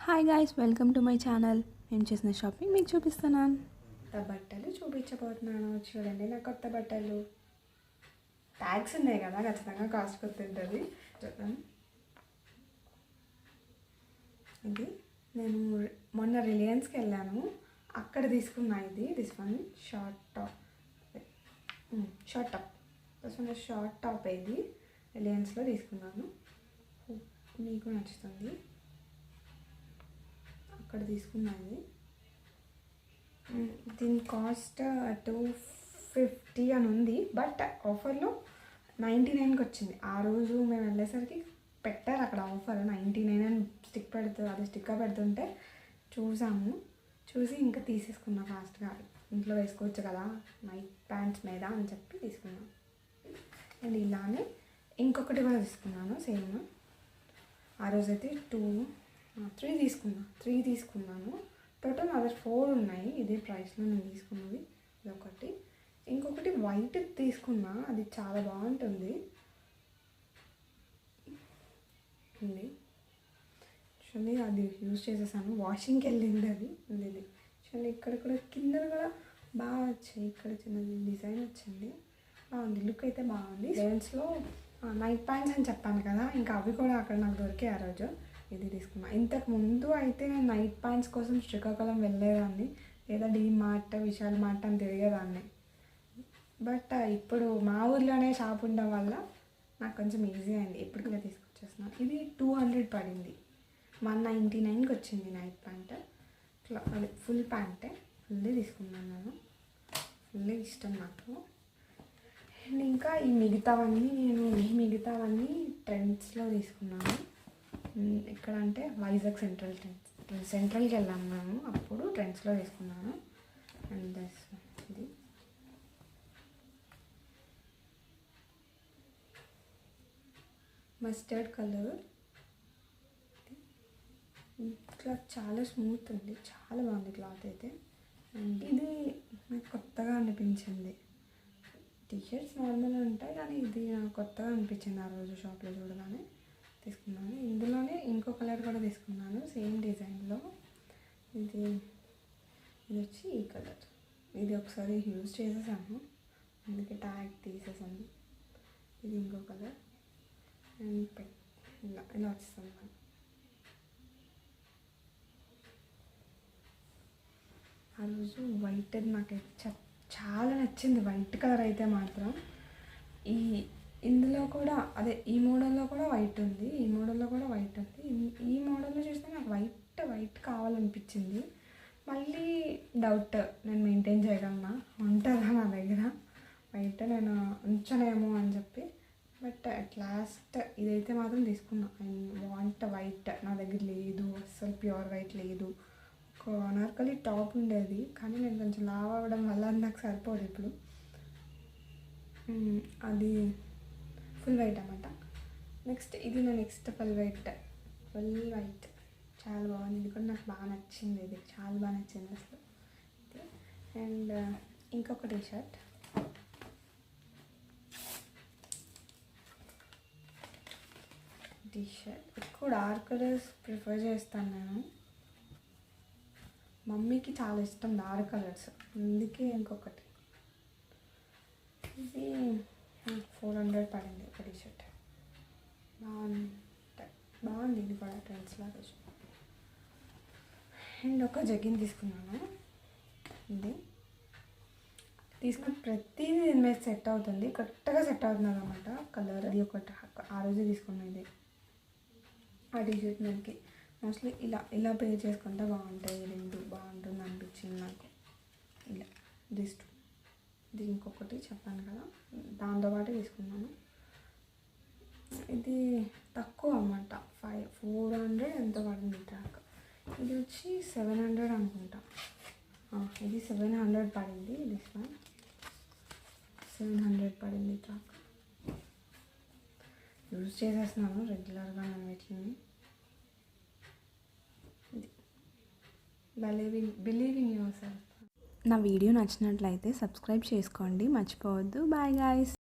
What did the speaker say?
Hi guys, welcome to my channel. నేను చేసిన shopping మీకు చూపిస్తున్నాను. బట్టలు చూపించబోతున్నాను. చూడండి నా కొత్త బట్టలు. ట్యాగ్స్ ఉన్నాయి కదా, ఖచ్చితంగా కాస్ట్ కొత్తుంటుంది. చూద్దాం. ఇది నేను మొన్న రిలయన్స్కి వెళ్ళాను, అక్కడ తీసుకున్నా. This one short top. Short top ఇది రిలయన్స్లో తీసుకున్నాను. మీకు నచ్చుతుంది. అక్కడ తీసుకున్నాను. దీని కాస్ట్ 250 అని ఉంది, బట్ ఆఫర్లో 99కి వచ్చింది. ఆ రోజు మేము వెళ్ళేసరికి పెట్టారు అక్కడ ఆఫర్ 99 అని స్టిక్కర్ పెడుతుంటే చూసి ఇంకా తీసేసుకున్నా ఫాస్ట్గా. ఇంట్లో వేసుకోవచ్చు కదా నైట్ ప్యాంట్స్ మీద అని చెప్పి తీసుకున్నాను. అండ్ ఇలానే ఇంకొకటి కూడా తీసుకున్నాను సేమ్. ఆ రోజైతే 3 తీసుకున్నాను. టోటల్ అదర్ 4 ఉన్నాయి. ఇదే ప్రైస్లో నేను తీసుకున్నది. ఇదొకటి, ఇంకొకటి వైట్ తీసుకున్నా. అది చాలా బాగుంటుంది. యాక్చువల్లీ అది యూజ్ చేసేసాను, వాషింగ్కి వెళ్ళింది అది. ఇది యాక్చువల్లీ ఇక్కడ కూడా కింద కూడా బాగా వచ్చాయి. ఇక్కడ చిన్న డిజైన్ వచ్చింది, బాగుంది. లుక్ అయితే బాగుంది. లెవెన్స్లో నైట్ ప్యాంట్స్ అని చెప్పాను కదా, ఇంకా అవి కూడా అక్కడ నాకు దొరికాయి ఆ రోజు. ఇది తీసుకున్నా. ఇంతకు ముందు అయితే నేను నైట్ ప్యాంట్స్ కోసం శ్రీకాకుళం వెళ్ళేదాన్ని, లేదా డీమార్ట్, విశాల్ మార్ట్ అని తిరిగేదాన్ని. బట్ ఇప్పుడు మా ఊర్లోనే షాప్ ఉండడం వల్ల నాకు కొంచెం ఈజీ అయింది. ఎప్పటికీ తీసుకొచ్చేస్తున్నాను. ఇది 200 పడింది. 199కి వచ్చింది నైట్ ప్యాంట్. ఇట్లా అది ఫుల్ ప్యాంటే. ఫుల్లీ తీసుకున్నాను నేను. ఫుల్లీ ఇష్టం నాకు. అండ్ ఇంకా ఈ మిగతావన్నీ ట్రెండ్స్లో తీసుకున్నాను. ఎక్కడ అంటే వైజాగ్ సెంట్రల్కి వెళ్ళాము మేము, అప్పుడు ట్రెండ్స్లో తీసుకున్నాను. అండ్ ఇది మస్టర్డ్ కలర్. క్లాత్ చాలా స్మూత్ ఉంది, చాలా బాగుంది క్లాత్ అయితే. అండ్ ఇది నాకు కొత్తగా అనిపించింది. టీషర్ట్స్ నార్మల్గా ఉంటాయి, కానీ ఇది నాకు కొత్తగా అనిపించింది ఆ రోజు షాప్లో చూడగానే తీసుకున్నాను. ఇందులోనే ఇంకో కలర్ కూడా తీసుకున్నాను, సేమ్ డిజైన్లో. ఇది వచ్చి ఈ కలర్. ఇది ఒకసారి యూజ్ చేసేసాను, అందుకే ట్యాగ్ తీసేసాను. ఇది ఇంకో కలర్. అండ్ ఇలా వస్తుంది. ఆ రోజు వైట్ నాకైతే చాలా నచ్చింది. వైట్ కలర్ అయితే మాత్రం. ఇందులో కూడా అదే ఈ మోడల్లో కూడా వైట్ ఉంది, ఈ మోడల్లో కూడా వైట్ ఉంది. ఈ మోడల్లో చూస్తే నాకు వైట్ కావాలనిపించింది. మళ్ళీ డౌట్, నేను మెయింటైన్ చేయగలనా, ఉంటుందా నా దగ్గర వైట్, నేను ఉంచనేమో అని చెప్పి. బట్ అట్ లాస్ట్ ఇదైతే మాత్రం తీసుకున్నా. I want white. నా దగ్గర లేదు అస్సలు, ప్యూర్ వైట్ లేదు. ఒక అనార్కలి టాప్ ఉండేది, కానీ నేను కొంచెం లావ్ అవ్వడం వల్ల నాకు సరిపోదు ఇప్పుడు. అది ఫుల్ వైట్ అన్నమాట. నెక్స్ట్ ఫుల్ వైట్ చాలా బాగుంది. ఇది కూడా నాకు బాగా నచ్చింది. ఇది చాలా బాగా నచ్చింది అసలు. అండ్ ఇంకొక టీషర్ట్. ఎక్కువ డార్క్ కలర్స్ ప్రిఫర్ చేస్తాను నేను. మమ్మీకి చాలా ఇష్టం డార్క్ కలర్స్, అందుకే ఇంకొకటి. ఇది 400 పడింది ఒక టీషర్ట్. బాగుంది ఇది కూడా ట్రెండ్స్లో రోజు. అండ్ ఒక జగ్గిన్ తీసుకున్నాను. ఇది తీసుకున్న ప్రతిదీ దీని మీద సెట్ అవుతుంది, కరెక్ట్గా సెట్ అవుతుంది అన్నమాట కలర్. అది ఒకటి ఆ రోజు తీసుకున్నది. ఆ టీషర్ట్ మనకి మోస్ట్లీ ఇలా పే చేసుకుంటే బాగుంటాయి. రెండు బాగుంటుంది అనిపించింది నాకు. ఇలా ఇది ఇంకొకటి చెప్పాను కదా, దాంతోపాటు తీసుకున్నాను. ఇది తక్కువ అన్నమాట, 400 ఎంతో పడింది ట్రాక్. ఇది వచ్చి 700 అనుకుంటా. ఇది 700 పడింది. దిస్ వన్ 700 పడింది ట్రాక్. యూజ్ చేసేస్తున్నాను రెగ్యులర్గా నేను వీటిని. Believe in yourself. నా వీడియో నచ్చినట్లయితే సబ్స్క్రైబ్ చేసుకోండి, మర్చిపోవద్దు. Bye guys.